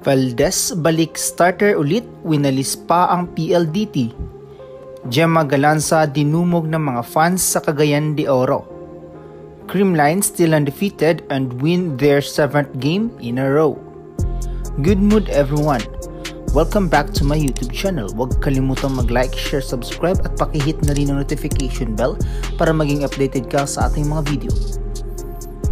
Valdez balik starter ulit, winalis pa ang PLDT. Gemma Galanza dinumog ng mga fans sa Cagayan de Oro. Creamline still undefeated and win their 7th game in a row. Good mood everyone. Welcome back to my YouTube channel. Huwag kalimutang mag-like, share, subscribe at pakihit na rin ang notification bell para maging updated ka sa ating mga video.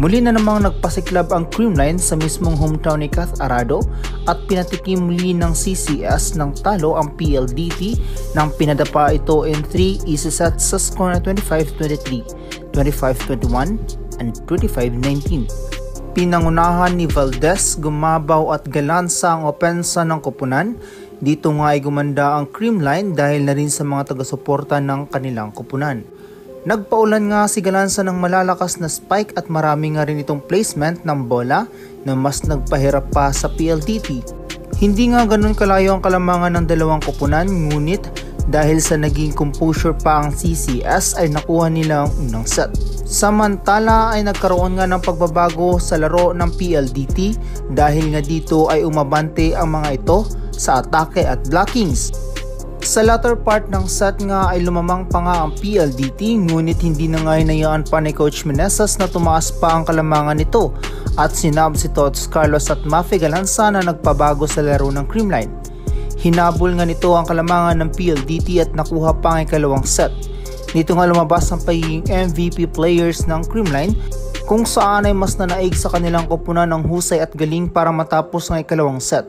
Muli na namang nagpasiklab ang Creamline sa mismong hometown ni Kath Arado at pinatikim muli ng CCS ng talo ang PLDT nang pinadapa ito in 3 easy sets sa score na 25-23, 25-21 and 25-19. Pinangunahan ni Valdez, Gumabaw at Galanza ang opensa ng koponan. Dito nga ay gumanda ang Creamline dahil na rin sa mga taga-suporta ng kanilang koponan. Nagpaulan nga si Galanza ng malalakas na spike at marami nga rin itong placement ng bola na mas nagpahirap pa sa PLDT. Hindi nga ganun kalayo ang kalamangan ng dalawang koponan, ngunit dahil sa naging composure pa ang CCS ay nakuha nila ang unang set. Samantala ay nagkaroon nga ng pagbabago sa laro ng PLDT dahil nga dito ay umabante ang mga ito sa atake at blockings. Sa latter part ng set nga ay lumamang pa nga ang PLDT, ngunit hindi na nga hinayaan pa ni Coach Meneses na tumaas pa ang kalamangan nito at sinab si Tots Carlos at Mafe Galanza na nagpabago sa laro ng Creamline. Hinabol nga nito ang kalamangan ng PLDT at nakuha pa ang ikalawang set. Dito nga lumabas ang pagiging MVP players ng Creamline kung saan ay mas nanaig sa kanilang koponan ng husay at galing para matapos ang ikalawang set.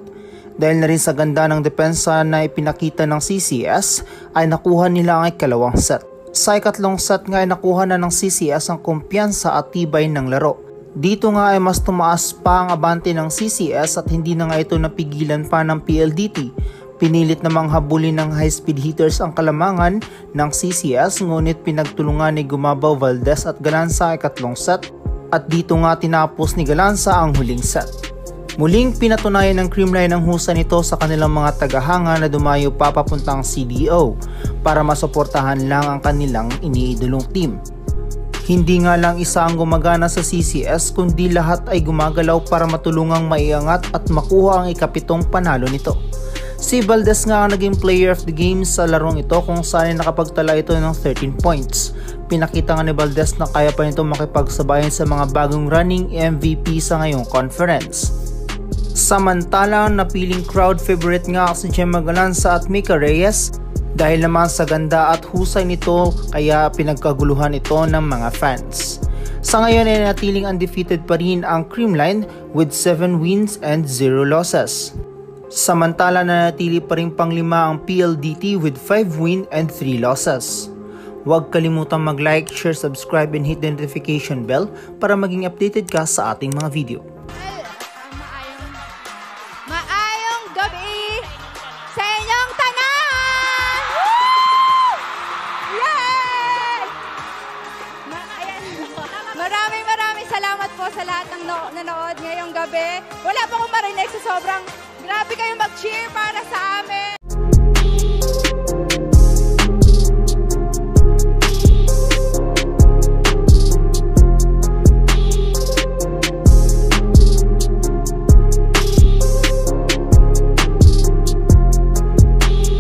Dahil na rin sa ganda ng depensa na ipinakita ng CCS ay nakuha nila ang ikalawang set. Sa ikatlong set nga ay nakuha na ng CCS ang kumpiyansa at tibay ng laro. Dito nga ay mas tumaas pa ang abante ng CCS at hindi na nga ito napigilan pa ng PLDT. Pinilit namang habulin ng high-speed hitters ang kalamangan ng CCS, ngunit pinagtulungan ni Gumabaw, Valdez at Galanza ang ikatlong set at dito nga tinapos ni Galanza ang huling set. Muling pinatunayan ng Creamline ang husay nito sa kanilang mga tagahanga na dumayo pa papuntang CDO para masuportahan lang ang kanilang iniidolong team. Hindi nga lang isa ang gumagana sa CCS kundi lahat ay gumagalaw para matulungang maiangat at makuha ang ikapitong panalo nito. Si Valdez nga ang naging player of the game sa larong ito kung saan nakapagtala ito ng 13 points. Pinakita nga ni Valdez na kaya pa nito makipagsabayan sa mga bagong running MVP sa ngayong conference. Samantala, napiling crowd favorite nga si Gemma Galanza at Mika Reyes dahil naman sa ganda at husay nito kaya pinagkaguluhan ito ng mga fans. Sa ngayon ay natiling undefeated pa rin ang Creamline with 7 wins and 0 losses. Samantala nanatili pa rin panglima ang PLDT with 5 wins and 3 losses. Huwag kalimutang mag-like, share, subscribe and hit the notification bell para maging updated ka sa ating mga video. Maayong gabi sa inyong tanan! Yay! Maraming salamat po sa lahat ng nanood ngayong gabi. Wala pa akong marinig sa sobrang grabe kayong mag-cheer para sa amin.